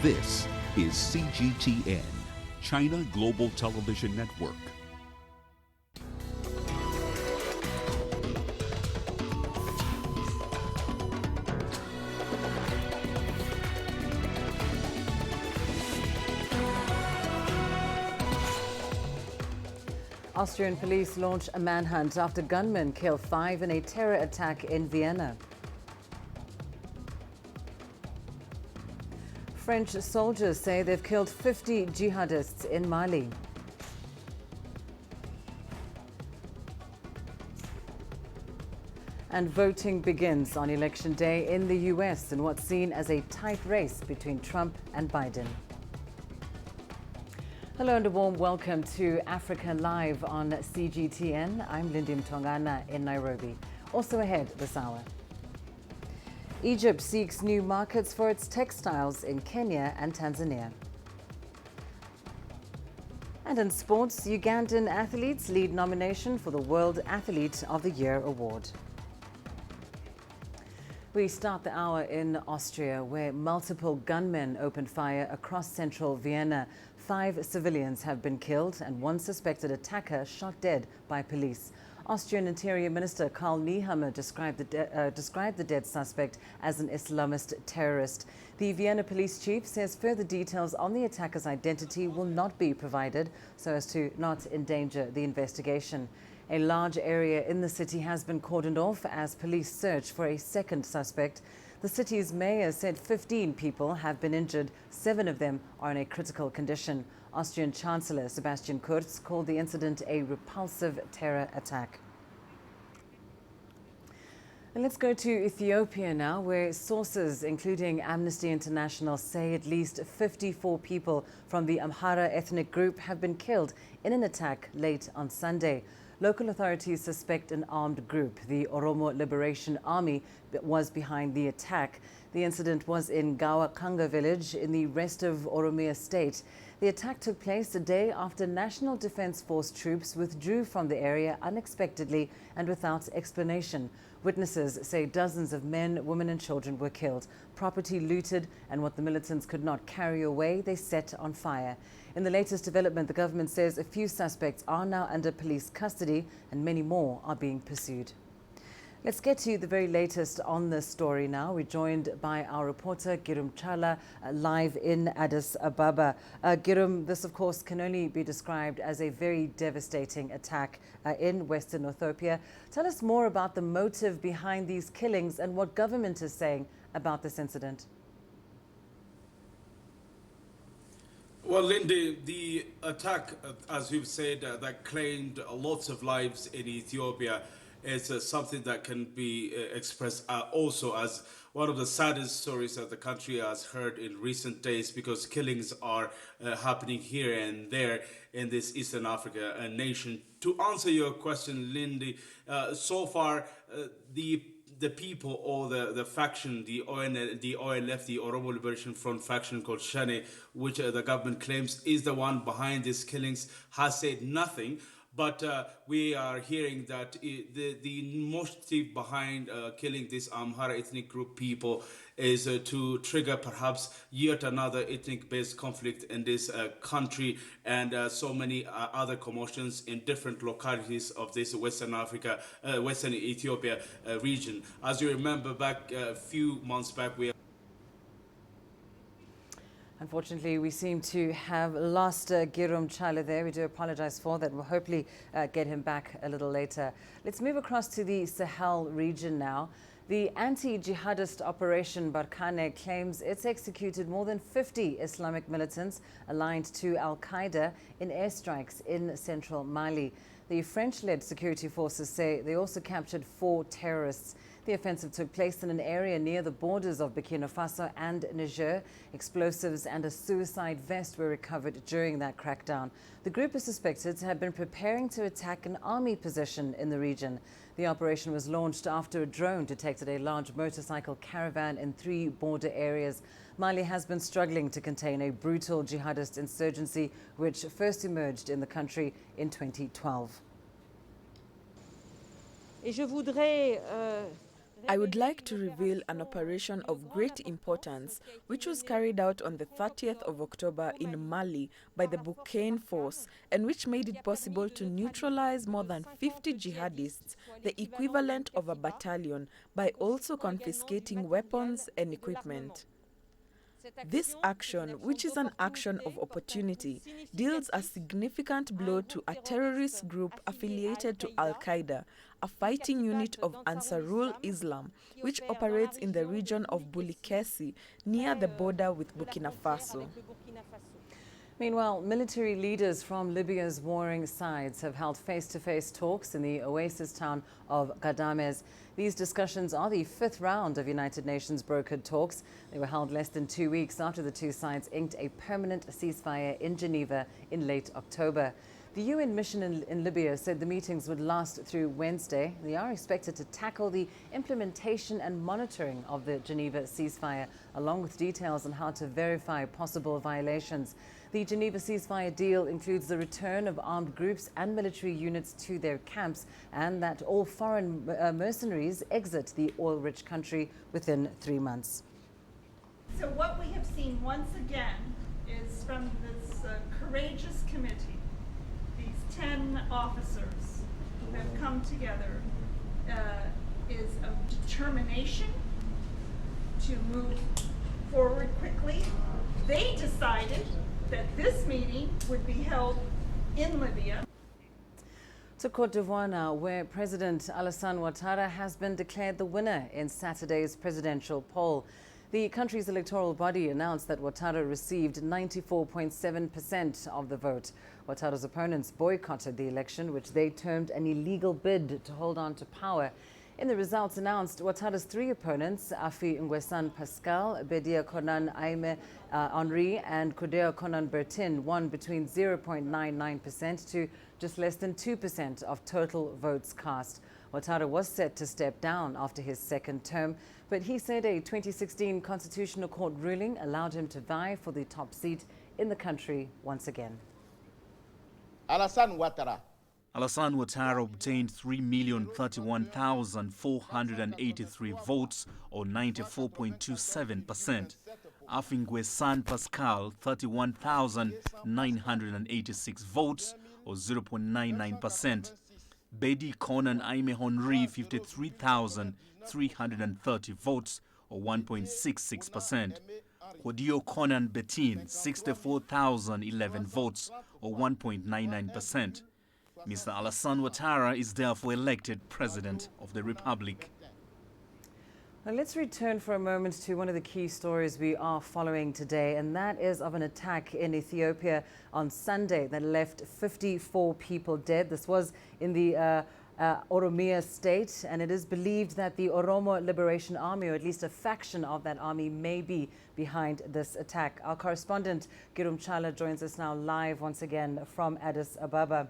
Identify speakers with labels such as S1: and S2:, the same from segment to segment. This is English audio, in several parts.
S1: This is CGTN, China Global Television Network.
S2: Austrian police launch a manhunt after gunmen kill 5 in a terror attack in Vienna. French soldiers say they've killed 50 jihadists in Mali. And voting begins on Election Day in the US in what's seen as a tight race between Trump and Biden. Hello and a warm welcome to Africa Live on CGTN. I'm Lindy Mtongana in Nairobi. Also ahead this hour. Egypt seeks new markets for its textiles in Kenya and Tanzania. And in sports, Ugandan athletes lead nomination for the World Athlete of the Year award. We start the hour in Austria, where multiple gunmen opened fire across central Vienna. 5 civilians have been killed and one suspected attacker shot dead by police. Austrian Interior Minister Karl Nehammer described the dead suspect as an Islamist terrorist. The Vienna police chief says further details on the attacker's identity will not be provided so as to not endanger the investigation. A large area in the city has been cordoned off as police search for a second suspect. The city's mayor said 15 people have been injured. 7 of them are in a critical condition. Austrian Chancellor Sebastian Kurz called the incident a repulsive terror attack. And let's go to Ethiopia now, where sources, including Amnesty International, say at least 54 people from the Amhara ethnic group have been killed in an attack late on Sunday. Local authorities suspect an armed group, the Oromo Liberation Army, that was behind the attack. The incident was in Gawakanga village in the rest of Oromia state. The attack took place a day after National Defense Force troops withdrew from the area unexpectedly and without explanation. Witnesses say dozens of men, women and children were killed, property looted, and what the militants could not carry away, they set on fire. In the latest development, the government says a few suspects are now under police custody and many more are being pursued. Let's get to the very latest on this story now. We're joined by our reporter, Girum Chala, live in Addis Ababa. Girum, this of course can only be described as a very devastating attack in Western Ethiopia. Tell us more about the motive behind these killings and what government is saying about this incident.
S3: Well, Lindy, the attack, as we've said, that claimed lots of lives in Ethiopia is something that can be expressed also as one of the saddest stories that the country has heard in recent days, because killings are happening here and there in this Eastern Africa nation. To answer your question, Lindy, so far the people or the faction, the OLF, the Oromo Liberation Front faction called Shane, which the government claims is the one behind these killings, has said nothing. But we are hearing that the motive behind killing this Amhara ethnic group people is to trigger perhaps yet another ethnic-based conflict in this country, and so many other commotions in different localities of this Western Ethiopia region. As you remember, back a few months back,
S2: Unfortunately, we seem to have lost Girum Chala there. We do apologize for that. We'll hopefully get him back a little later. Let's move across to the Sahel region now. The anti-jihadist Operation Barkhane claims it's executed more than 50 Islamic militants aligned to Al-Qaeda in airstrikes in central Mali. The French-led security forces say they also captured 4 terrorists. The offensive took place in an area near the borders of Burkina Faso and Niger. Explosives and a suicide vest were recovered during that crackdown. The group is suspected to have been preparing to attack an army position in the region. The operation was launched after a drone detected a large motorcycle caravan in 3 border areas. Mali has been struggling to contain a brutal jihadist insurgency which first emerged in the country in 2012.
S4: Et je voudrais I would like to reveal an operation of great importance which was carried out on the 30th of October in Mali by the Burkina Force and which made it possible to neutralize more than 50 jihadists, the equivalent of a battalion, by also confiscating weapons and equipment. This action, which is an action of opportunity, deals a significant blow to a terrorist group affiliated to Al-Qaeda, a fighting unit of Ansarul Islam, which operates in the region of Bulikesi, near the border with Burkina Faso.
S2: Meanwhile, military leaders from Libya's warring sides have held face-to-face talks in the oasis town of Ghadames. These discussions are the fifth round of United Nations brokered talks. They were held less than 2 weeks after the two sides inked a permanent ceasefire in Geneva in late October. The UN mission in Libya said the meetings would last through Wednesday. They are expected to tackle the implementation and monitoring of the Geneva ceasefire, along with details on how to verify possible violations. The Geneva ceasefire deal includes the return of armed groups and military units to their camps, and that all foreign mercenaries exit the oil-rich country within 3 months.
S5: So what we have seen once again is from this courageous committee, these 10 officers who have come together, is a determination to move forward quickly. They decided that this meeting would be held in Libya.
S2: To Cote d'Ivoire now, where President Alassane Ouattara has been declared the winner in Saturday's presidential poll. The country's electoral body announced that Ouattara received 94.7% of the vote. Ouattara's opponents boycotted the election, which they termed an illegal bid to hold on to power. In the results announced, Ouattara's three opponents, Afi Nguessan Pascal, Bedia Konan Aime Henri, and Kudeo Konan Bertin, won between 0.99% to just less than 2% of total votes cast. Ouattara was set to step down after his second term, but he said a 2016 Constitutional Court ruling allowed him to vie for the top seat in the country once again.
S6: Alassane Ouattara
S1: obtained 3,031,483 votes, or 94.27%. Afi Nguessan Pascal, 31,986 votes, or 0.99%. Bedi Konan Aime Henri, 53,330 votes, or 1.66%. Kudeo Konan Bertin, 64,011 votes, or 1.99%. Mr. Alassane Ouattara is therefore elected President of the Republic.
S2: Now let's return for a moment to one of the key stories we are following today, and that is of an attack in Ethiopia on Sunday that left 54 people dead. This was in the Oromia state, and it is believed that the Oromo Liberation Army, or at least a faction of that army, may be behind this attack. Our correspondent, Girum Chala, joins us now live once again from Addis Ababa.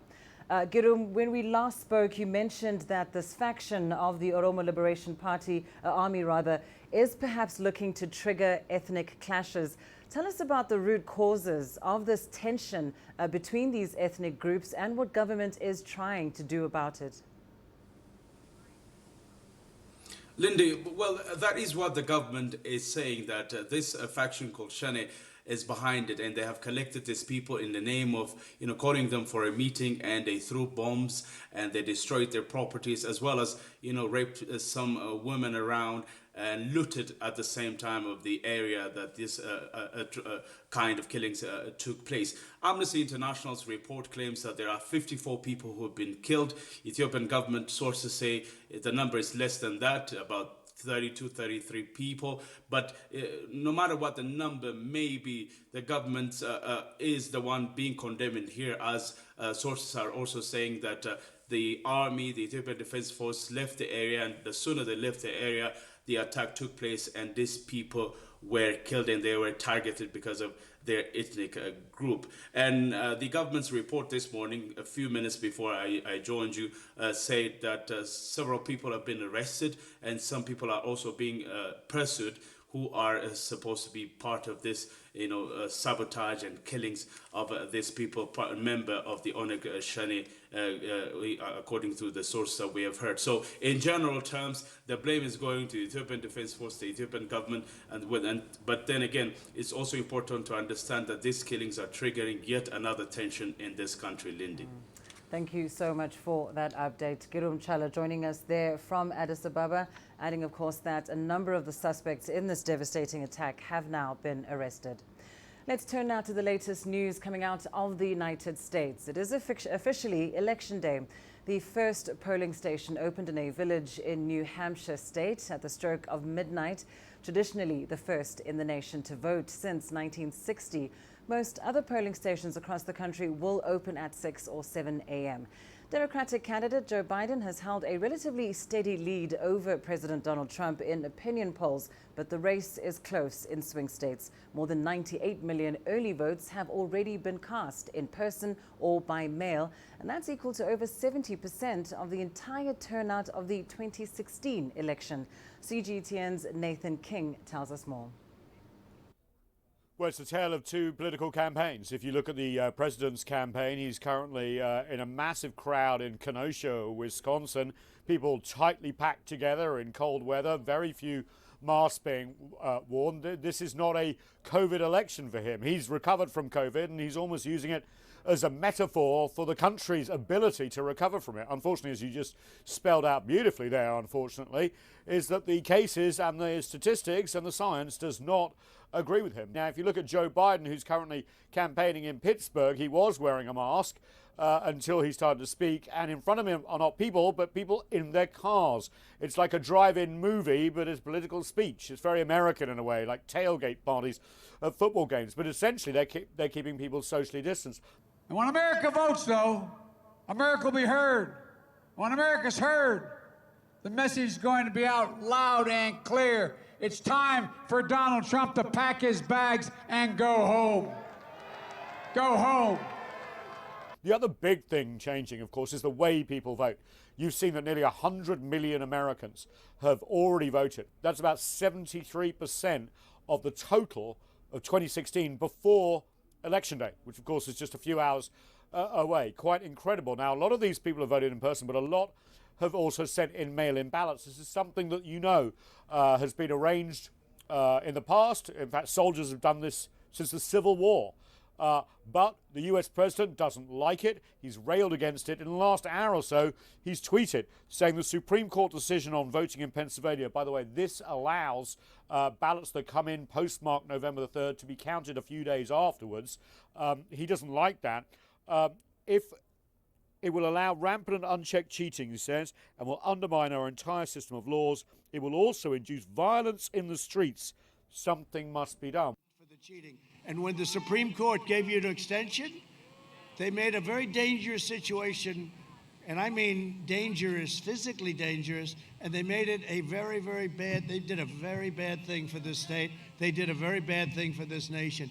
S2: Girum, when we last spoke, you mentioned that this faction of the Oromo Liberation Army, is perhaps looking to trigger ethnic clashes. Tell us about the root causes of this tension between these ethnic groups and what government is trying to do about it.
S3: Lindy, well, that is what the government is saying, that this faction called Shane is behind it, and they have collected these people in the name of, calling them for a meeting, and they threw bombs and they destroyed their properties, as well as, raped some women around and looted at the same time of the area that this kind of killings took place. Amnesty International's report claims that there are 54 people who have been killed. Ethiopian government sources say the number is less than that, about 32, 33 people. But no matter what the number may be, the government is the one being condemned here, as sources are also saying that the army, the Ethiopian Defense Force, left the area, and the sooner they left the area, the attack took place, and these people were killed, and they were targeted because of their ethnic group. And the government's report this morning, a few minutes before I joined you, said that several people have been arrested, and some people are also being pursued who are supposed to be part of this, sabotage and killings of these people, member of the Oneg Shani, according to the sources that we have heard. So in general terms, the blame is going to the Ethiopian Defense Force, the Ethiopian government, but then again, it's also important to understand that these killings are triggering yet another tension in this country, Lindy.
S2: Thank you so much for that update. Girum Chala joining us there from Addis Ababa, adding, of course, that a number of the suspects in this devastating attack have now been arrested. Let's turn now to the latest news coming out of the United States. It is officially Election Day. The first polling station opened in a village in New Hampshire state at the stroke of midnight, traditionally the first in the nation to vote since 1960. Most other polling stations across the country will open at 6 or 7 a.m. Democratic candidate Joe Biden has held a relatively steady lead over President Donald Trump in opinion polls, but the race is close in swing states. More than 98 million early votes have already been cast in person or by mail, and that's equal to over 70% of the entire turnout of the 2016 election. CGTN's Nathan King tells us more.
S7: Well, it's a tale of two political campaigns. If you look at the president's campaign, he's currently in a massive crowd in Kenosha, Wisconsin. People tightly packed together in cold weather, very few masks being worn. This is not a COVID election for him. He's recovered from COVID and he's almost using it as a metaphor for the country's ability to recover from it. Unfortunately, as you just spelled out beautifully there, unfortunately, is that the cases and the statistics and the science does not agree with him. Now, if you look at Joe Biden, who's currently campaigning in Pittsburgh, he was wearing a mask until he started to speak, and in front of him are not people, but people in their cars. It's like a drive-in movie, but it's political speech. It's very American in a way, like tailgate parties at football games, but essentially they're keeping people socially distanced.
S8: And when America votes, though, America will be heard. When America's heard, the message is going to be out loud and clear. It's time for Donald Trump to pack his bags and go home. Go home.
S7: The other big thing changing, of course, is the way people vote. You've seen that nearly 100 million Americans have already voted. That's about 73% of the total of 2016 before Election Day, which, of course, is just a few hours away. Quite incredible. Now, a lot of these people have voted in person, but a lot have also sent in mail-in ballots. This is something that has been arranged in the past. In fact, soldiers have done this since the Civil War. But the US president doesn't like it. He's railed against it. In the last hour or so, he's tweeted saying the Supreme Court decision on voting in Pennsylvania, by the way, this allows ballots that come in postmarked November the 3rd to be counted a few days afterwards. He doesn't like that. If it will allow rampant and unchecked cheating, he says, and will undermine our entire system of laws. It will also induce violence in the streets. Something must be done.
S9: For the cheating. And when the Supreme Court gave you an extension, they made a very dangerous situation, and I mean dangerous, physically dangerous, and they made it a very, very bad, they did a very bad thing for this state. They did a very bad thing for this nation.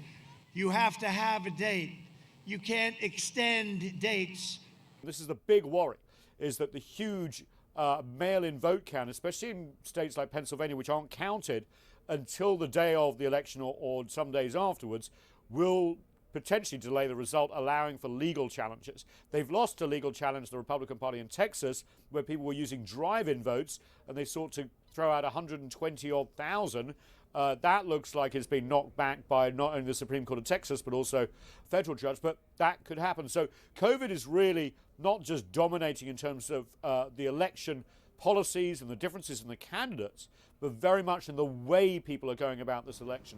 S9: You have to have a date. You can't extend dates.
S7: This is the big worry, is that the huge mail-in vote count, especially in states like Pennsylvania, which aren't counted until the day of the election or some days afterwards, will potentially delay the result, allowing for legal challenges. They've lost a legal challenge, the Republican Party in Texas, where people were using drive-in votes, and they sought to throw out 120-odd thousand. That looks like it's been knocked back by not only the Supreme Court of Texas, but also a federal judge, but that could happen. So COVID is really not just dominating in terms of the election policies and the differences in the candidates, but very much in the way people are going about this election.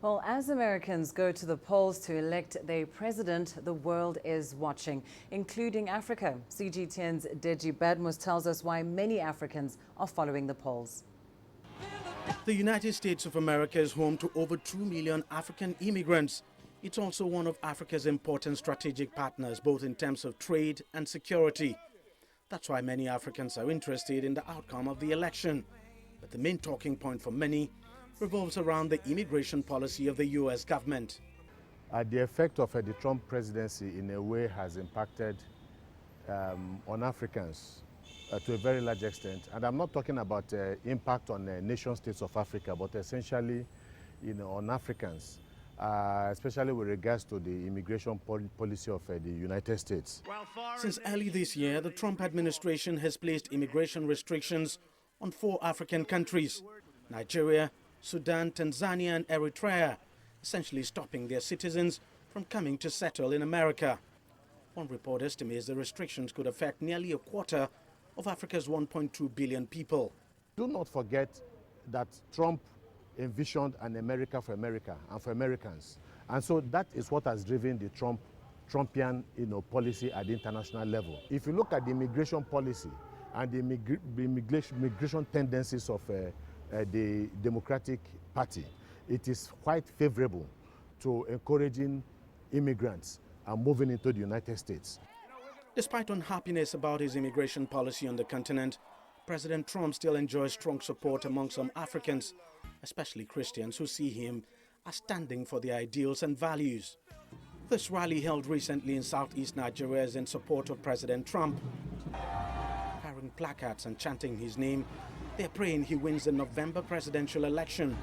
S2: Well, as Americans go to the polls to elect their president, the world is watching, including Africa. CGTN's Deji Badmus tells us why many Africans are following the polls.
S10: The United States of America is home to over 2 million African immigrants. It's also one of Africa's important strategic partners, both in terms of trade and security. That's why many Africans are interested in the outcome of the election. But the main talking point for many revolves around the immigration policy of the U.S. government.
S6: The effect of the Trump presidency in a way has impacted on Africans to a very large extent. And I'm not talking about impact on nation states of Africa, but essentially, on Africans, especially with regards to the immigration policy of the United States.
S10: Since early this year, the Trump administration has placed immigration restrictions on 4 African countries: Nigeria, Sudan, Tanzania, and Eritrea, essentially stopping their citizens from coming to settle in America. One report estimates the restrictions could affect nearly a quarter of Africa's 1.2 billion people.
S6: Do not forget that Trump envisioned an America and for Americans. And so that is what has driven the Trumpian policy at the international level. If you look at the immigration policy and the immigration tendencies of the Democratic Party, it is quite favorable to encouraging immigrants and moving into the United States.
S10: Despite unhappiness about his immigration policy on the continent, President Trump still enjoys strong support among some Africans, especially Christians who see him as standing for their ideals and values. This rally held recently in southeast Nigeria is in support of President Trump. Carrying placards and chanting his name, they're praying he wins the November presidential election.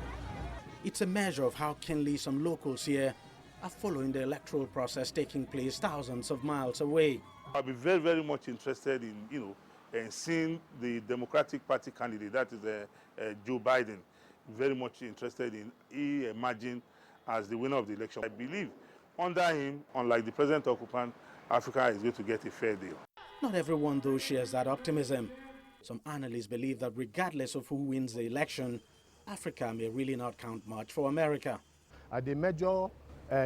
S10: It's a measure of how keenly some locals here are following the electoral process taking place thousands of miles away.
S11: I'll be very, very much interested in, seeing the Democratic Party candidate, that is Joe Biden, very much interested in he emerging as the winner of the election. I believe under him, unlike the present occupant, Africa is going to get a fair deal.
S10: Not everyone, though, shares that optimism. Some analysts believe that regardless of who wins the election, Africa may really not count much for America.
S6: The major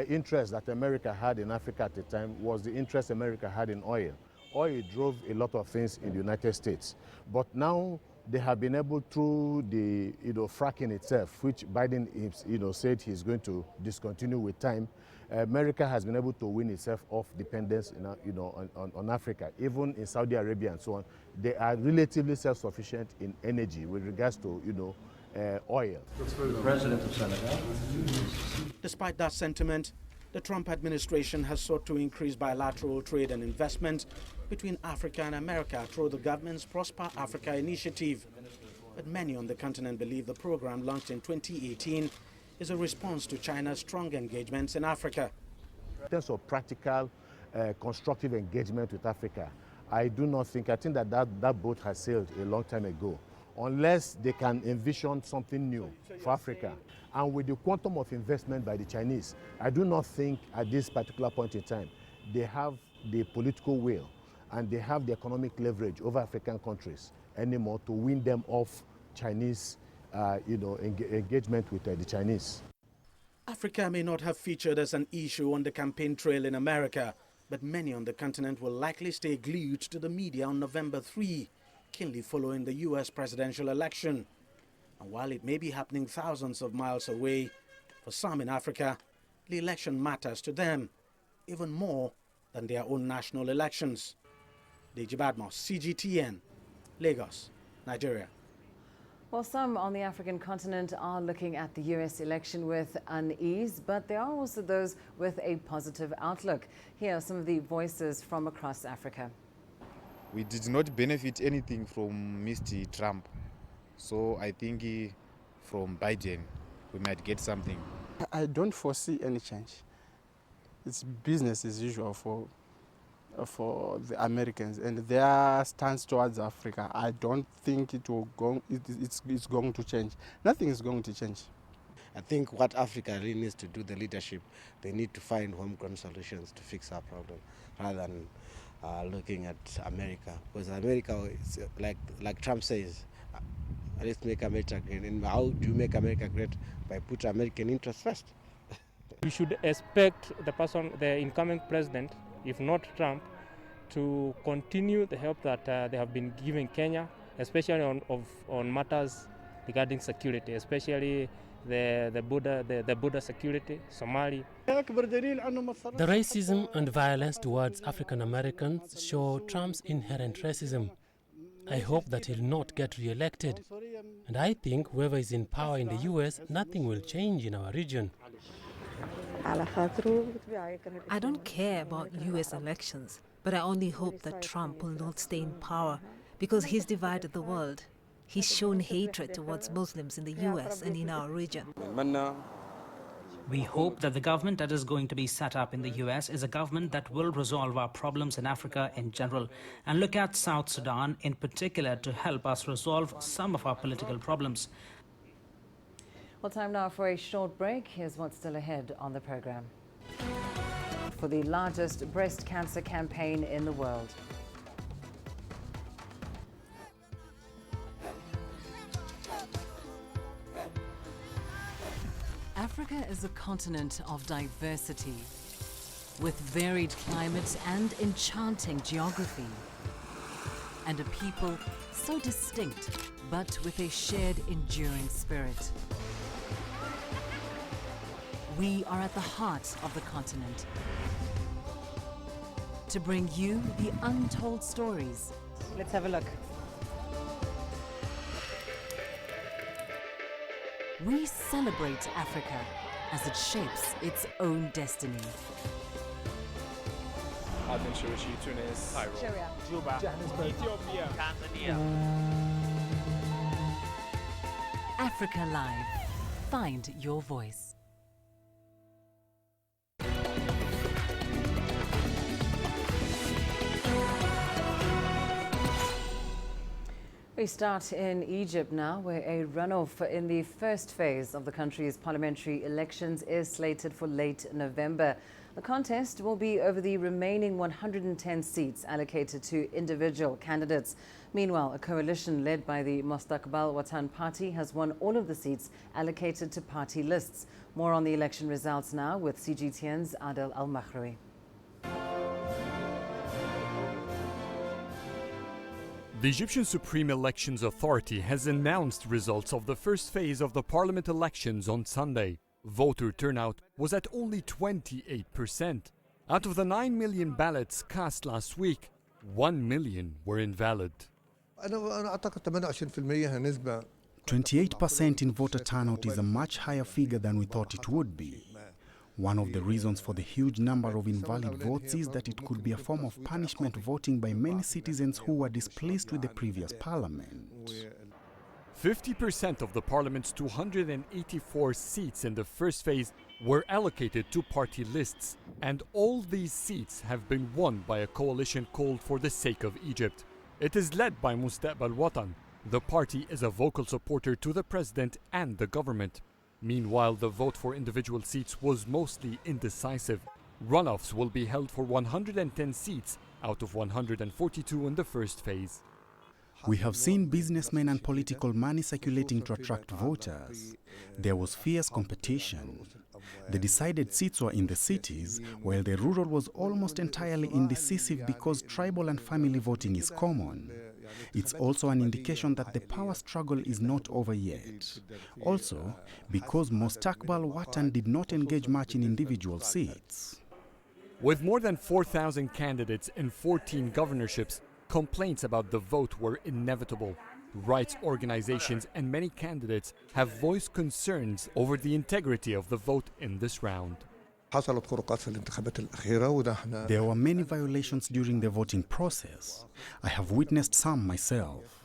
S6: interest that America had in Africa at the time was the interest America had in oil. Oil drove a lot of things in the United States. But now they have been able, through the fracking itself, which Biden said he's going to discontinue with time, America has been able to win itself off dependence on Africa. Even in Saudi Arabia and so on, they are relatively self-sufficient in energy with regards to oil.
S12: The President of Senegal.
S10: Despite that sentiment, the Trump administration has sought to increase bilateral trade and investment between Africa and America through the government's Prosper Africa initiative. But many on the continent believe the program, launched in 2018, is a response to China's strong engagements in Africa.
S6: In terms of practical, constructive engagement with Africa, I think that boat has sailed a long time ago, unless they can envision something new for Africa. And with the quantum of investment by the Chinese, I do not think at this particular point in time they have the political will and they have the economic leverage over African countries anymore to win them off Chinese engagement with the Chinese.
S10: Africa may not have featured as an issue on the campaign trail in America, but many on the continent will likely stay glued to the media on November 3, keenly following the US presidential election. And while it may be happening thousands of miles away, for some in Africa, the election matters to them even more than their own national elections. Deji Badmos, CGTN, Lagos, Nigeria.
S2: Well, some on the African continent are looking at the US election with unease, but there are also those with a positive outlook. Here are some of the voices from across Africa.
S13: We did not benefit anything from Mr. Trump. So I think from Biden, we might get something.
S14: I don't foresee any change. It's business as usual for the Americans and their stance towards Africa. I don't think it's going to change. Nothing is going to change.
S15: I think what Africa really needs to do, the leadership, they need to find homegrown solutions to fix our problem rather than looking at America. Because America, is, like Trump says, let's make America great. And how do you make America great? By putting American interests first.
S16: We should expect the incoming president, if not Trump, to continue the help that they have been giving Kenya, especially on matters regarding security, especially the border security, Somali.
S17: The racism and violence towards African Americans show Trump's inherent racism. I hope that he'll not get re-elected. And I think whoever is in power in the US, nothing will change in our region.
S18: I don't care about US elections, but I only hope that Trump will not stay in power because he's divided the world. He's shown hatred towards Muslims in the US and in our region.
S19: We hope that the government that is going to be set up in the US is a government that will resolve our problems in Africa in general and look at South Sudan in particular to help us resolve some of our political problems.
S2: Well, time now for a short break. Here's what's still ahead on the program. For the largest breast cancer campaign in the world. Africa is a continent of diversity, with varied climates and enchanting geography, and a people so distinct, but with a shared enduring spirit. We are at the heart of the continent to bring you the untold stories. Let's have a look. We celebrate Africa as it shapes its own destiny.
S20: Tunis, Cairo,
S2: Juba,
S20: Johannesburg, Ethiopia, Tanzania.
S2: Africa Live. Find your voice. We start in Egypt now, where a runoff in the first phase of the country's parliamentary elections is slated for late November. The contest will be over the remaining 110 seats allocated to individual candidates. Meanwhile, a coalition led by the Mustaqbal Watan party has won all of the seats allocated to party lists. More on the election results now with CGTN's Adel Al-Makhraoui.
S21: The Egyptian Supreme Elections Authority has announced results of the first phase of the parliament elections on Sunday. Voter turnout was at only 28%. Out of the 9 million ballots cast last week, 1 million were invalid.
S22: 28% in voter turnout is a much higher figure than we thought it would be. One of the reasons for the huge number of invalid votes is that it could be a form of punishment voting by many citizens who were displeased with the previous parliament.
S21: 50% of the parliament's 284 seats in the first phase were allocated to party lists, and all these seats have been won by a coalition called For the Sake of Egypt. It is led by Mustaqbal Watan. The party is a vocal supporter to the president and the government. Meanwhile, the vote for individual seats was mostly indecisive. Runoffs will be held for 110 seats out of 142 in the first phase.
S22: We have seen businessmen and political money circulating to attract voters. There was fierce competition. The decided seats were in the cities, while the rural was almost entirely indecisive because tribal and family voting is common. It's also an indication that the power struggle is not over yet. Also, because Mustaqbal Watan did not engage much in individual seats.
S21: With more than 4,000 candidates in 14 governorships, complaints about the vote were inevitable. Rights organizations and many candidates have voiced concerns over the integrity of the vote in this round.
S22: There were many violations during the voting process. I have witnessed some myself.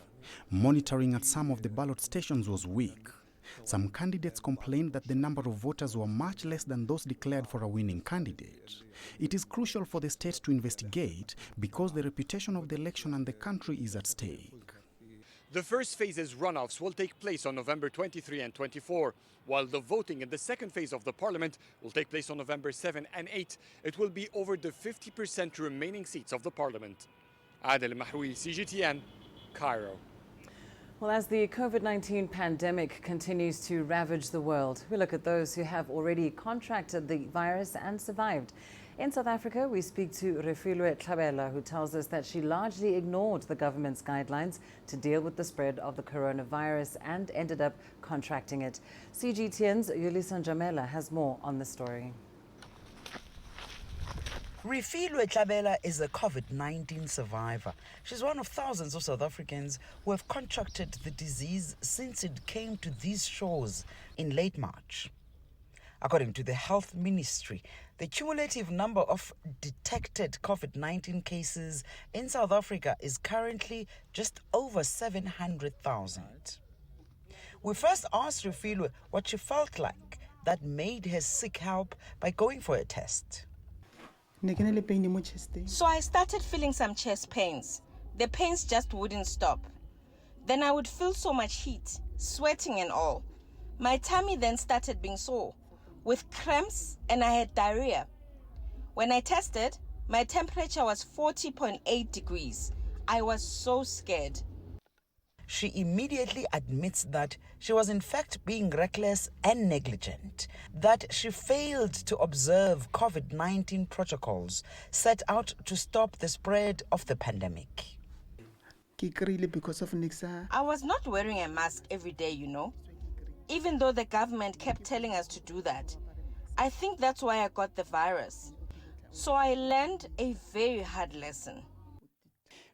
S22: Monitoring at some of the ballot stations was weak. Some candidates complained that the number of voters were much less than those declared for a winning candidate. It is crucial for the state to investigate because the reputation of the election and the country is at stake.
S21: The first phase's runoffs will take place on November 23 and 24, while the voting in the second phase of the parliament will take place on November 7 and 8. It will be over the 50% remaining seats of the parliament. Adel Al-Makhraoui, CGTN, Cairo.
S2: Well, as the COVID-19 pandemic continues to ravage the world, we look at those who have already contracted the virus and survived. In South Africa, we speak to Refilwe Tlhabela, who tells us that she largely ignored the government's guidelines to deal with the spread of the coronavirus and ended up contracting it. CGTN's Yulisa Njamela has more on the story.
S23: Refilwe Tlhabela is a COVID-19 survivor. She's one of thousands of South Africans who have contracted the disease since it came to these shores in late March. According to the Health Ministry, the cumulative number of detected COVID-19 cases in South Africa is currently just over 700,000. We first asked Refilwe what she felt like that made her seek help by going for a test.
S1: So I started feeling some chest pains. The pains just wouldn't stop. Then I would feel so much heat, sweating and all. My tummy then started being sore, with cramps, and I had diarrhea. When I tested, my temperature was 40.8 degrees. I was so scared.
S23: She immediately admits that she was in fact being reckless and negligent, that she failed to observe COVID-19 protocols set out to stop the spread of the pandemic.
S1: I was not wearing a mask every day, you know, even though the government kept telling us to do that. I think that's why I got the virus. So I learned a very hard lesson.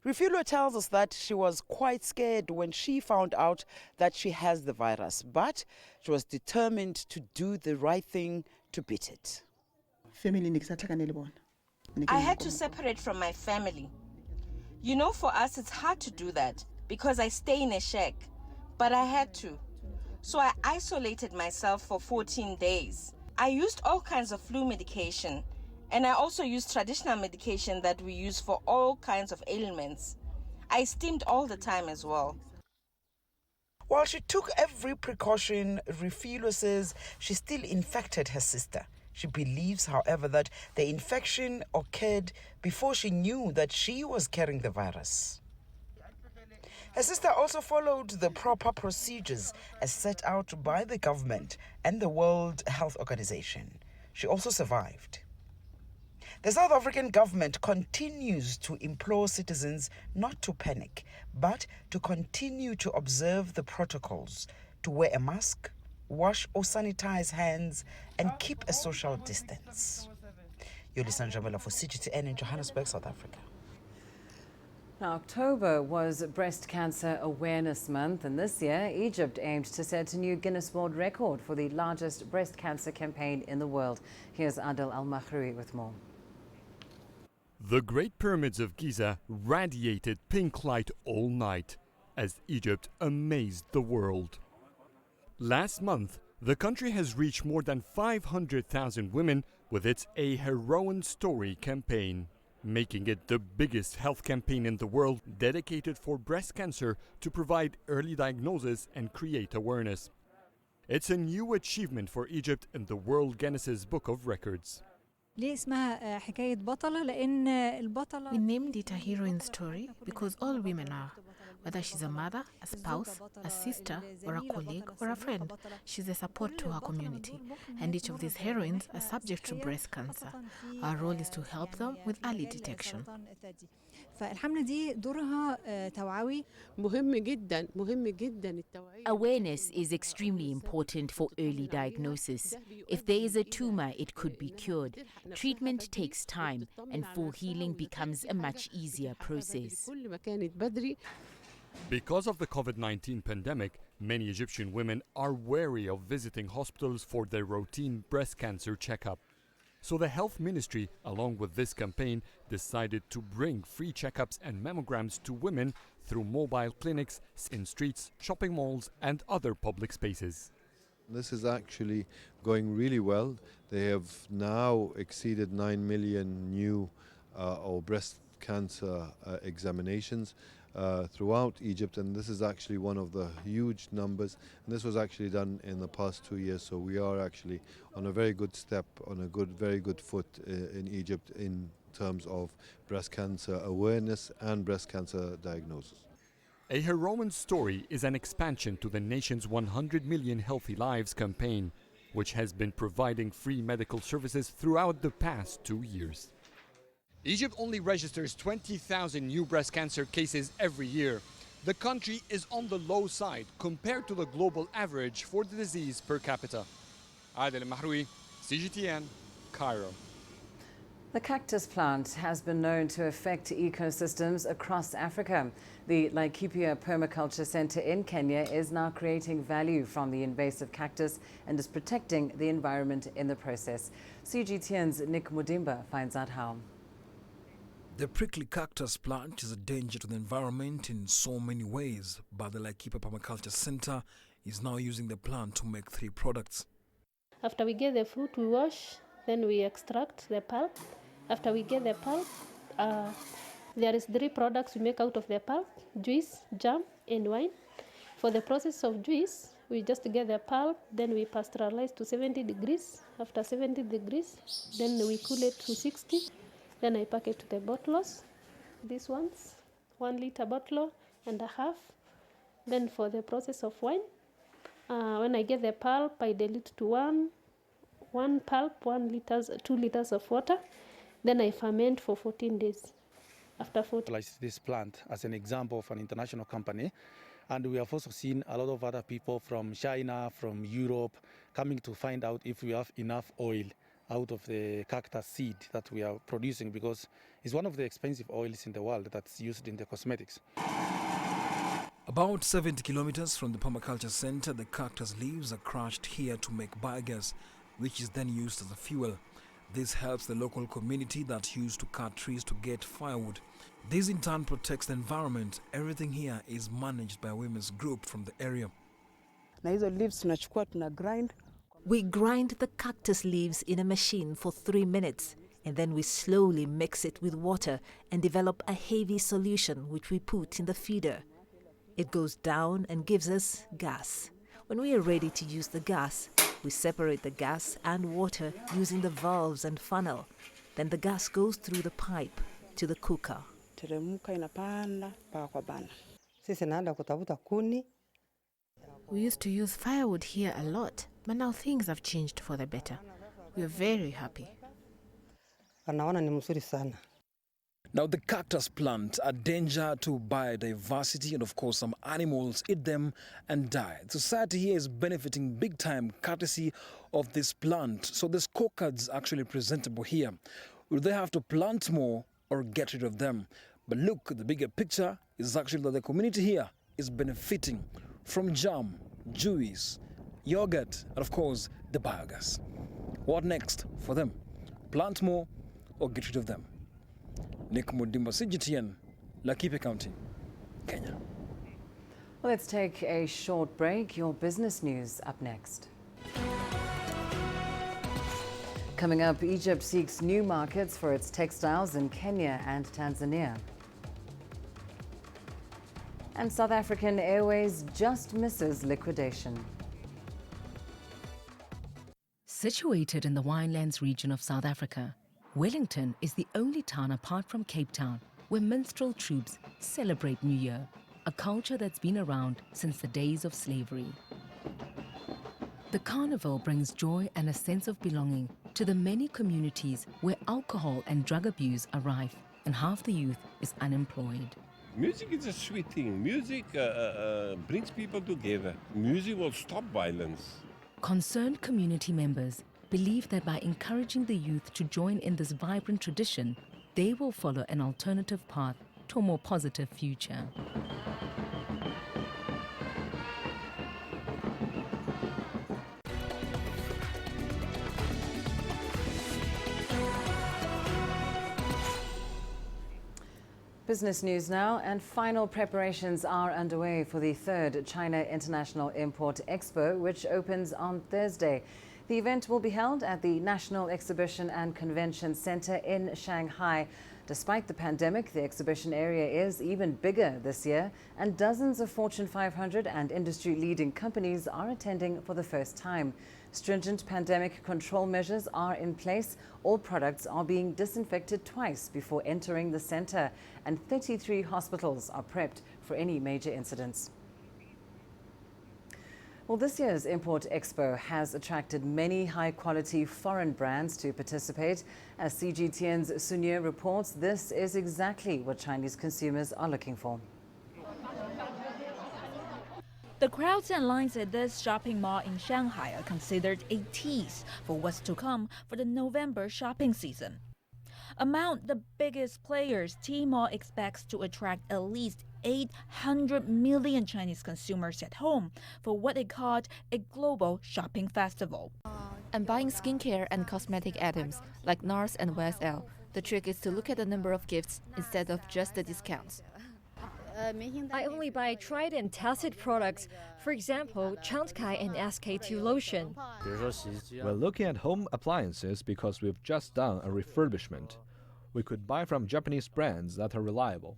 S23: Refilwe tells us that she was quite scared when she found out that she has the virus, but she was determined to do the right thing to beat it.
S1: I had to separate from my family. You know, for us it's hard to do that because I stay in a shack, but I had to. So I isolated myself for 14 days. I used all kinds of flu medication, and I also used traditional medication that we use for all kinds of ailments. I steamed all the time as well.
S23: While she took every precaution, Refilwe says she still infected her sister. She believes, however, that the infection occurred before she knew that she was carrying the virus. Her sister also followed the proper procedures as set out by the government and the World Health Organization. She also survived. The South African government continues to implore citizens not to panic, but to continue to observe the protocols, to wear a mask, wash or sanitize hands, and keep a social distance. Yolisa Njamela for CGTN in Johannesburg, South Africa.
S2: Now, October was Breast Cancer Awareness Month, and this year Egypt aimed to set a new Guinness World Record for the largest breast cancer campaign in the world. Here's Adel Al-Mahroui with more.
S21: The Great Pyramids of Giza radiated pink light all night as Egypt amazed the world. Last month, the country has reached more than 500,000 women with its A Heroine Story campaign, making it the biggest health campaign in the world dedicated for breast cancer to provide early diagnosis and create awareness. It's a new achievement for Egypt in the World Guinness Book of Records.
S4: We named it a heroine story because all women are, whether she's a mother, a spouse, a sister, or a colleague, or a friend. She's a support to her community, and each of these heroines are subject to breast cancer. Our role is to help them with early detection.
S5: Awareness is extremely important for early diagnosis. If there is a tumor, it could be cured. Treatment takes time, and full healing becomes a much easier process.
S21: Because of the COVID-19 pandemic, many Egyptian women are wary of visiting hospitals for their routine breast cancer checkup. So the Health Ministry, along with this campaign, decided to bring free checkups and mammograms to women through mobile clinics in streets, shopping malls, and other public spaces.
S24: This is actually going really well. They have now exceeded 9 million new breast cancer examinations throughout Egypt, and this is actually one of the huge numbers, and this was actually done in the past 2 years, so we are actually on a very good step, on a very good foot in Egypt in terms of breast cancer awareness and breast cancer diagnosis.
S21: A Heroine Story is an expansion to the nation's 100 Million Healthy Lives campaign, which has been providing free medical services throughout the past 2 years. Egypt only registers 20,000 new breast cancer cases every year. The country is on the low side compared to the global average for the disease per capita. Adel Al-Mahroui, CGTN, Cairo.
S2: The cactus plant has been known to affect ecosystems across Africa. The Laikipia Permaculture Center in Kenya is now creating value from the invasive cactus and is protecting the environment in the process. CGTN's Nick Mudimba finds out how.
S3: The prickly cactus plant is a danger to the environment in so many ways, but the Laikipia Permaculture Center is now using the plant to make 3 products.
S7: After we get the fruit, we wash, then we extract the pulp. After we get the pulp, there is 3 products we make out of the pulp: juice, jam, and wine. For the process of juice, we just get the pulp, then we pasteurize to 70 degrees. After 70 degrees, then we cool it to 60. Then I pack it to the bottles. These ones, 1 liter bottle and a half. Then for the process of wine, when I get the pulp, I dilute to one pulp, 2 liters of water. Then I ferment for 14 days. After 14 days.
S8: This plant as an example of an international company. And we have also seen a lot of other people from China, from Europe, coming to find out if we have enough oil out of the cactus seed that we are producing, because it's one of the expensive oils in the world that's used in the cosmetics.
S3: About 70 kilometers from the Permaculture Center, the cactus leaves are crushed here to make biogas, which is then used as a fuel. This helps the local community that used to cut trees to get firewood. This in turn protects the environment. Everything here is managed by a women's group from the area.
S18: We grind the cactus leaves in a machine for 3 minutes, and then we slowly mix it with water and develop a heavy solution which we put in the feeder. It goes down and gives us gas. When we are ready to use the gas, we separate the gas and water using the valves and funnel. Then the gas goes through the pipe to the cooker.
S4: We used to use firewood here a lot, but now things have changed for the better. We are very happy.
S3: Now, the cactus plant are a danger to biodiversity, and of course some animals eat them and die. Society here is benefiting big time courtesy of this plant. So the scorecards are actually presentable here. Will they have to plant more or get rid of them? But look, the bigger picture is actually that the community here is benefiting from jam, juice, yogurt, and of course the biogas. What next for them? Plant more or get rid of them? Nick Mudimba, CGTN, Laikipia County, Kenya.
S2: Well, let's take a short break. Your business news up next. Coming up, Egypt seeks new markets for its textiles in Kenya and Tanzania. And South African Airways just misses liquidation.
S9: Situated in the winelands region of South Africa, Wellington is the only town apart from Cape Town where minstrel troops celebrate New Year, a culture that's been around since the days of slavery. The carnival brings joy and a sense of belonging to the many communities where alcohol and drug abuse are rife and half the youth is unemployed.
S25: Music is a sweet thing. Music brings people together. Music will stop violence.
S9: Concerned community members believe that by encouraging the youth to join in this vibrant tradition, they will follow an alternative path to a more positive future.
S2: Business news now, and final preparations are underway for the 3rd China International Import Expo, which opens on Thursday. The event will be held at the National Exhibition and Convention Center in Shanghai. Despite the pandemic, the exhibition area is even bigger this year, and dozens of Fortune 500 and industry-leading companies are attending for the first time. Stringent pandemic control measures are in place. All products are being disinfected twice before entering the center, and 33 hospitals are prepped for any major incidents. Well, this year's Import Expo has attracted many high-quality foreign brands to participate. As CGTN's Sunir reports, this is exactly what Chinese consumers are looking for.
S26: The crowds and lines at this shopping mall in Shanghai are considered a tease for what's to come for the November shopping season. Among the biggest players, Tmall expects to attract at least 800 million Chinese consumers at home for what it called a global shopping festival.
S6: I'm buying skincare and cosmetic items like NARS and YSL. The trick is to look at the number of gifts instead of just the discounts.
S10: I only buy tried and tested products, for example, Chantecaille and SK2 lotion.
S11: We're looking at home appliances because we've just done a refurbishment. We could buy from Japanese brands that are reliable.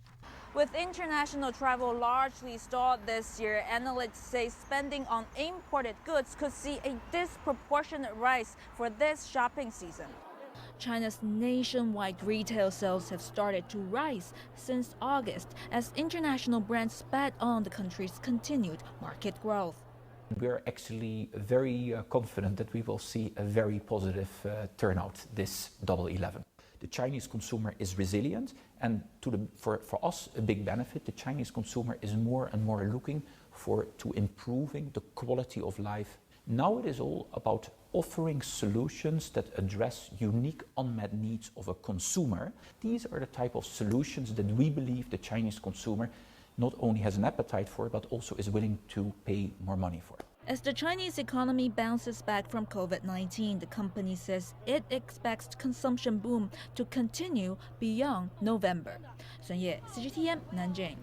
S26: With international travel largely stalled this year, analysts say spending on imported goods could see a disproportionate rise for this shopping season. China's nationwide retail sales have started to rise since August as international brands sped on the country's continued market growth.
S12: We're actually very confident that we will see a very positive turnout this Double 11. The Chinese consumer is resilient, and for us a big benefit. The Chinese consumer is more and more looking to improving the quality of life. Now it is all about offering solutions that address unique unmet needs of a consumer. These are the type of solutions that we believe the Chinese consumer not only has an appetite for, but also is willing to pay more money for.
S26: As the Chinese economy bounces back from COVID-19, the company says it expects consumption boom to continue beyond November. Sun Ye, CGTN, Nanjing.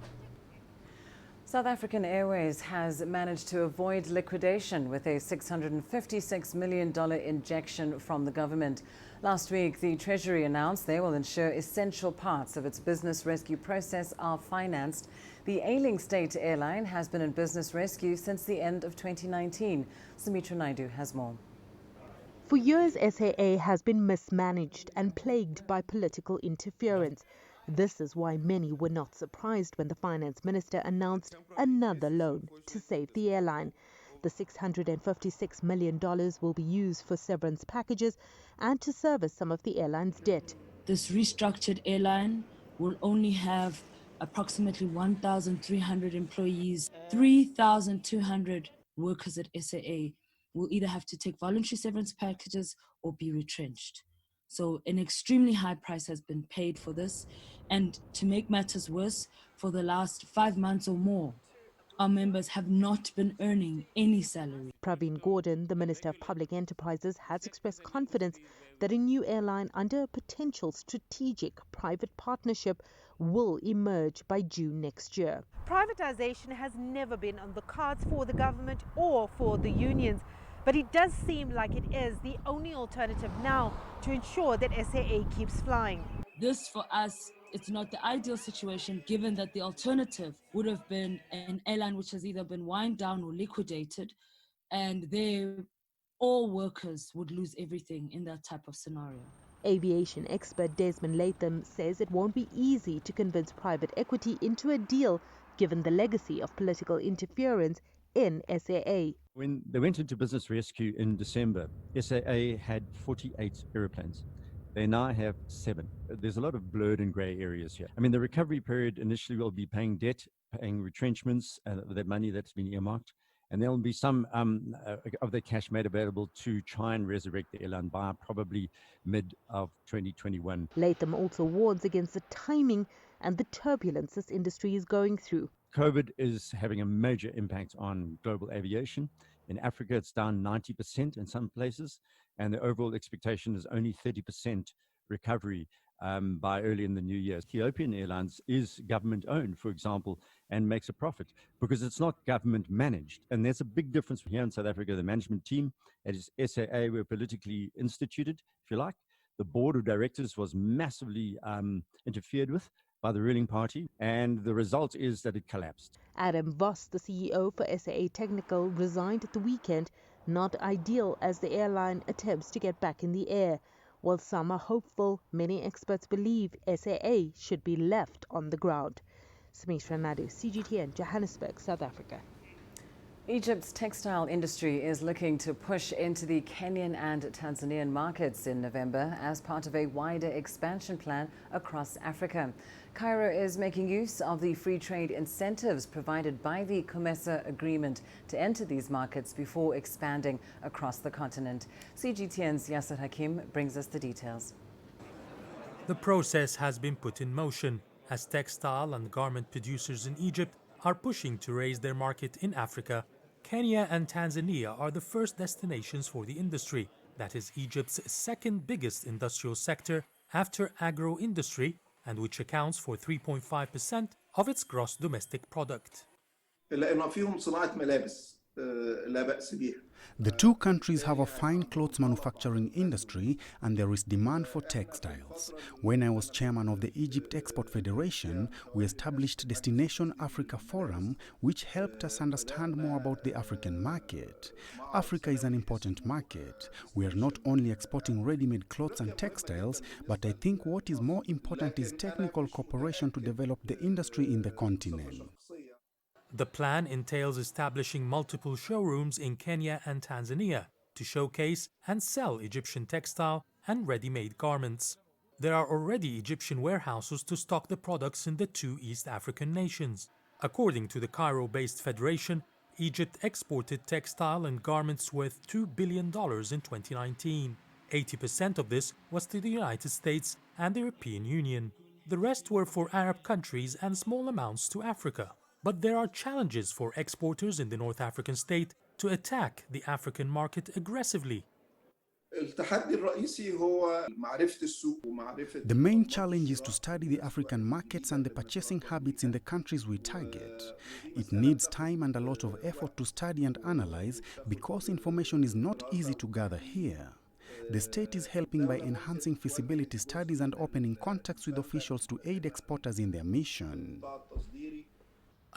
S2: South African Airways has managed to avoid liquidation with a $656 million injection from the government. Last week, the Treasury announced they will ensure essential parts of its business rescue process are financed. The ailing state airline has been in business rescue since the end of 2019. Sumitra Naidu has more.
S13: For years, SAA has been mismanaged and plagued by political interference. This is why many were not surprised when the finance minister announced another loan to save the airline. The $656 million will be used for severance packages and to service some of the airline's debt.
S14: This restructured airline will only have approximately 1,300 employees. 3,200 workers at SAA will either have to take voluntary severance packages or be retrenched. So an extremely high price has been paid for this. And to make matters worse, for the last 5 months or more, our members have not been earning any salary.
S13: Praveen Gordhan, the Minister of Public Enterprises, has expressed confidence that a new airline under a potential strategic private partnership will emerge by June next year.
S27: Privatization has never been on the cards for the government or for the unions, but it does seem like it is the only alternative now to ensure that SAA keeps flying.
S14: This, for us, it's not the ideal situation, given that the alternative would have been an airline which has either been wound down or liquidated, and all workers would lose everything in that type of scenario.
S13: Aviation expert Desmond Latham says it won't be easy to convince private equity into a deal, given the legacy of political interference in SAA.
S28: When they went into business rescue in December, SAA had 48 aeroplanes. They now have 7. There's a lot of blurred and grey areas here. I mean, the recovery period initially will be paying debt, paying retrenchments, that money that's been earmarked, and there will be some of the cash made available to try and resurrect the airline by probably mid of 2021.
S13: Latham also warns against the timing and the turbulence this industry is going through.
S28: COVID is having a major impact on global aviation. In Africa, it's down 90% in some places, and the overall expectation is only 30% recovery by early in the new year. Ethiopian Airlines is government-owned, for example, and makes a profit because it's not government-managed. And there's a big difference here in South Africa. The management team at SAA were politically instituted, if you like. The board of directors was massively interfered with by the ruling party, and the result is that it collapsed.
S13: Adam Voss, the CEO for SAA Technical, resigned at the weekend, not ideal as the airline attempts to get back in the air. While some are hopeful, many experts believe SAA should be left on the ground. Sumitra Naidu, CGTN, Johannesburg, South Africa.
S2: Egypt's textile industry is looking to push into the Kenyan and Tanzanian markets in November as part of a wider expansion plan across Africa. Cairo is making use of the free trade incentives provided by the COMESA agreement to enter these markets before expanding across the continent. CGTN's Yasser Hakim brings us the details.
S1: The process has been put in motion as textile and garment producers in Egypt are pushing to raise their market in Africa. Kenya and Tanzania are the first destinations for the industry. That is Egypt's second biggest industrial sector after agro-industry, and which accounts for 3.5% of its gross domestic product.
S15: The two countries have a fine clothes manufacturing industry and there is demand for textiles. When I was chairman of the Egypt Export Federation, we established Destination Africa Forum, which helped us understand more about the African market. Africa is an important market. We are not only exporting ready-made clothes and textiles, but I think what is more important is technical cooperation to develop the industry in the continent.
S1: The plan entails establishing multiple showrooms in Kenya and Tanzania to showcase and sell Egyptian textile and ready-made garments. There are already Egyptian warehouses to stock the products in the two East African nations. According to the Cairo-based federation, Egypt exported textile and garments worth $2 billion in 2019. 80% of this was to the United States and the European Union. The rest were for Arab countries and small amounts to Africa. But there are challenges for exporters in the North African state to attack the African market aggressively.
S15: The main challenge is to study the African markets and the purchasing habits in the countries we target. It needs time and a lot of effort to study and analyze because information is not easy to gather here. The state is helping by enhancing feasibility studies and opening contacts with officials to aid exporters in their mission.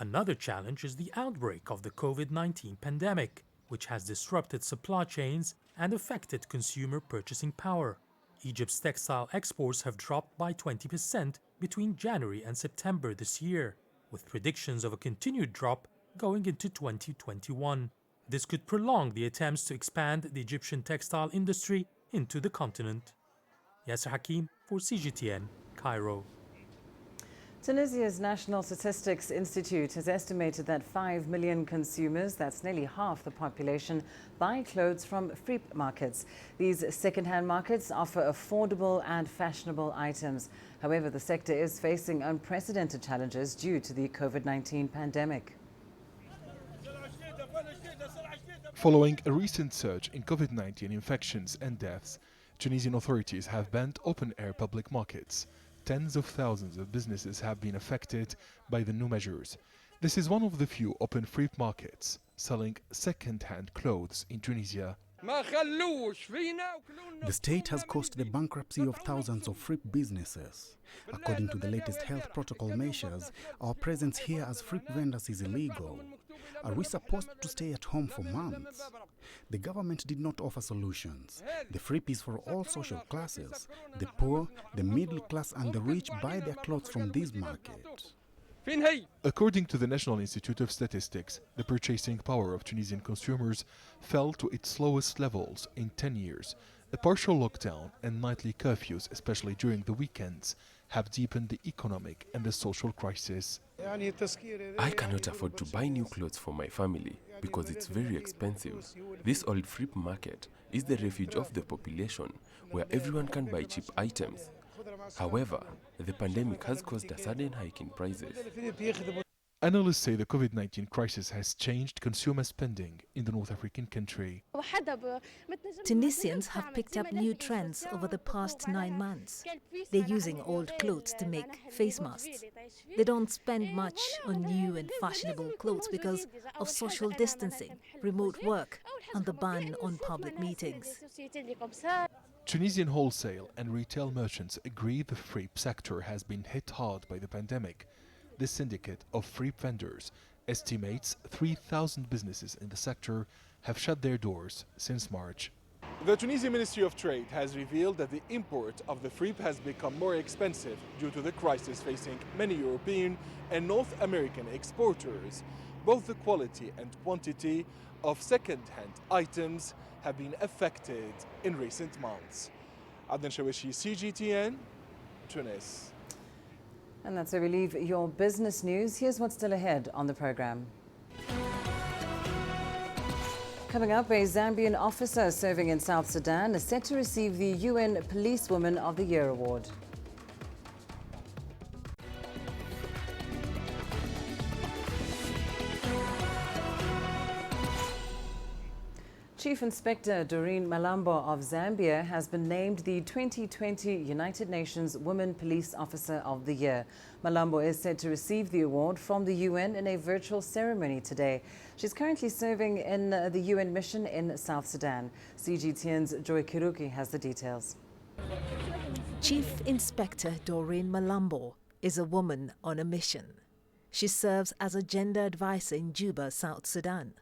S1: Another challenge is the outbreak of the COVID-19 pandemic, which has disrupted supply chains and affected consumer purchasing power. Egypt's textile exports have dropped by 20% between January and September this year, with predictions of a continued drop going into 2021. This could prolong the attempts to expand the Egyptian textile industry into the continent. Yasser Hakim for CGTN, Cairo.
S2: Tunisia's National Statistics Institute has estimated that 5 million consumers, that's nearly half the population, buy clothes from free markets. These second-hand markets offer affordable and fashionable items. However, the sector is facing unprecedented challenges due to the COVID-19 pandemic.
S16: Following a recent surge in COVID-19 infections and deaths, Tunisian authorities have banned open-air public markets. Tens of thousands of businesses have been affected by the new measures. This is one of the few open free markets selling second-hand clothes in Tunisia.
S15: The state has caused the bankruptcy of thousands of free businesses. According to the latest health protocol measures, our presence here as free vendors is illegal. Are we supposed to stay at home for months? The government did not offer solutions. The free is for all social classes. The poor, the middle class and the rich buy their clothes from these markets.
S16: According to the National Institute of Statistics, the purchasing power of Tunisian consumers fell to its lowest levels in 10 years. A partial lockdown and nightly curfews, especially during the weekends, have deepened the economic and the social crisis.
S17: I cannot afford to buy new clothes for my family because it's very expensive. This old free market is the refuge of the population where everyone can buy cheap items. However, the pandemic has caused a sudden hike in prices.
S16: Analysts say the COVID-19 crisis has changed consumer spending in the North African country.
S18: Tunisians have picked up new trends over the past 9 months. They're using old clothes to make face masks. They don't spend much on new and fashionable clothes because of social distancing, remote work, and the ban on public meetings.
S16: Tunisian wholesale and retail merchants agree the free sector has been hit hard by the pandemic. The syndicate of free vendors estimates 3,000 businesses in the sector have shut their doors since March. The Tunisian Ministry of Trade has revealed that the import of the free has become more expensive due to the crisis facing many European and North American exporters. Both the quality and quantity of second-hand items have been affected in recent months. Adnan Shawishi, CGTN, Tunis.
S2: And that's where we leave your business news. Here's what's still ahead on the program. Coming up, a Zambian officer serving in South Sudan is set to receive the UN Policewoman of the Year award. Chief Inspector Doreen Malambo of Zambia has been named the 2020 United Nations Women Police Officer of the Year. Malambo is set to receive the award from the UN in a virtual ceremony today. She's currently serving in the UN mission in South Sudan. CGTN's Joy Kiruki has the details.
S18: Chief Inspector Doreen Malambo is a woman on a mission. She serves as a gender advisor in Juba, South Sudan.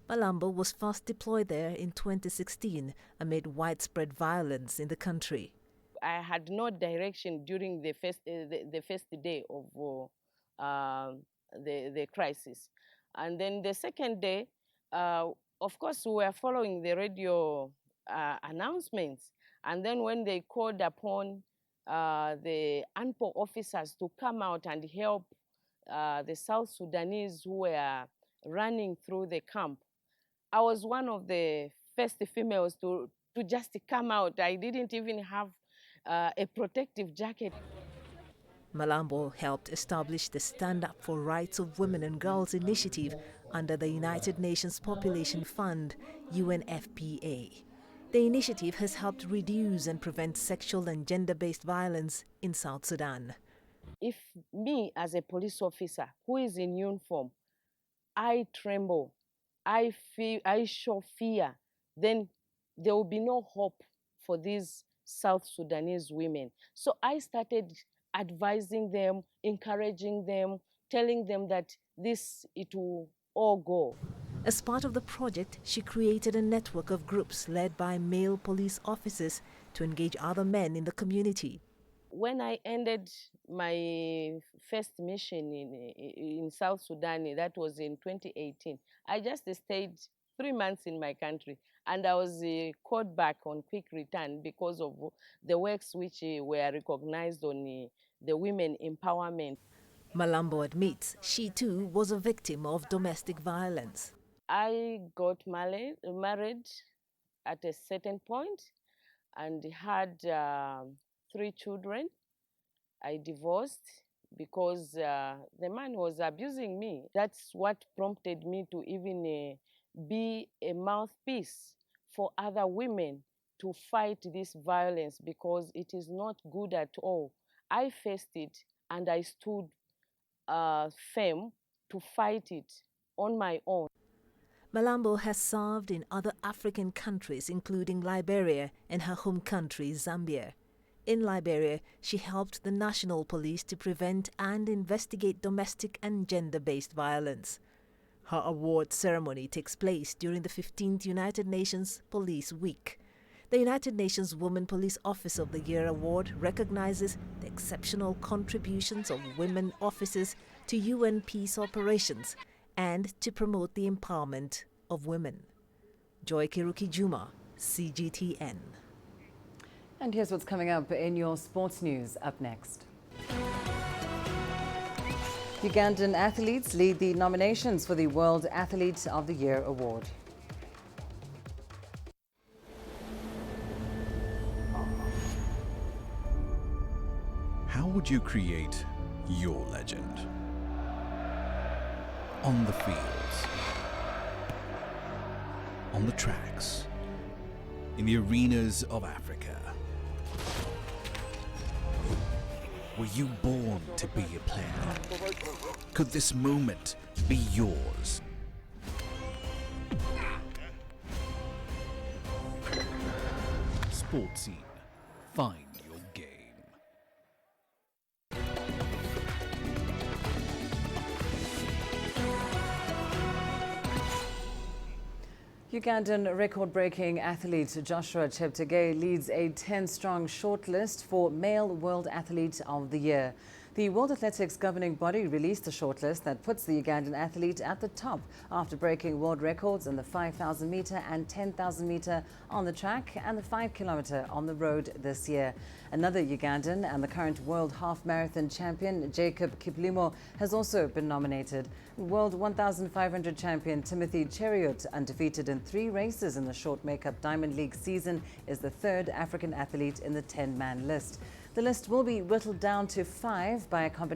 S18: Malambo was first deployed there in 2016 amid widespread violence in the country.
S5: I had no direction during the first day of the crisis. And then the second day, of course, we were following the radio announcements. And then when they called upon the ANPO officers to come out and help the South Sudanese who were running through the camp, I was one of the first females to just come out. I didn't even have a protective jacket.
S18: Malambo helped establish the Stand Up for Rights of Women and Girls initiative under the United Nations Population Fund, UNFPA. The initiative has helped reduce and prevent sexual and gender-based violence in South Sudan.
S5: If me, as a police officer who is in uniform, I tremble, I show fear, then there will be no hope for these South Sudanese women. So I started advising them, encouraging them, telling them that it will all go.
S18: As part of the project, she created a network of groups led by male police officers to engage other men in the community.
S5: When I ended my first mission in South Sudan, that was in 2018, I just stayed 3 months in my country, and I was called back on quick return because of the works which were recognized on the women empowerment.
S18: Malambo admits she too was a victim of domestic violence.
S5: I got married at a certain point and had 3 children. I divorced because the man was abusing me. That's what prompted me to even be a mouthpiece for other women to fight this violence, because it is not good at all. I faced it and I stood firm to fight it on my own.
S18: Malambo has served in other African countries, including Liberia and her home country, Zambia. In Liberia, she helped the national police to prevent and investigate domestic and gender-based violence. Her award ceremony takes place during the 15th United Nations Police Week. The United Nations Women Police Officer of the Year award recognizes the exceptional contributions of women officers to UN peace operations and to promote the empowerment of women. Joy Kiruki Juma, CGTN.
S2: And here's what's coming up in your sports news up next. Ugandan athletes lead the nominations for the World Athlete of the Year award.
S7: How would you create your legend? On the fields, on the tracks, in the arenas of Africa. Were you born to be a player? Could this moment be yours? Sports Scene. Find your game.
S2: Ugandan record-breaking athlete Joshua Cheptegei leads a 10-strong shortlist for Male World Athlete of the Year. The World Athletics governing body released a shortlist that puts the Ugandan athlete at the top after breaking world records in the 5,000 metre and 10,000 metre on the track and the 5 kilometre on the road this year. Another Ugandan and the current world half marathon champion Jacob Kiplimo has also been nominated. World 1,500 champion Timothy Cheruiyot, undefeated in 3 races in the short makeup Diamond League season, is the 3rd African athlete in the 10-man list. The list will be whittled down to 5 by a combination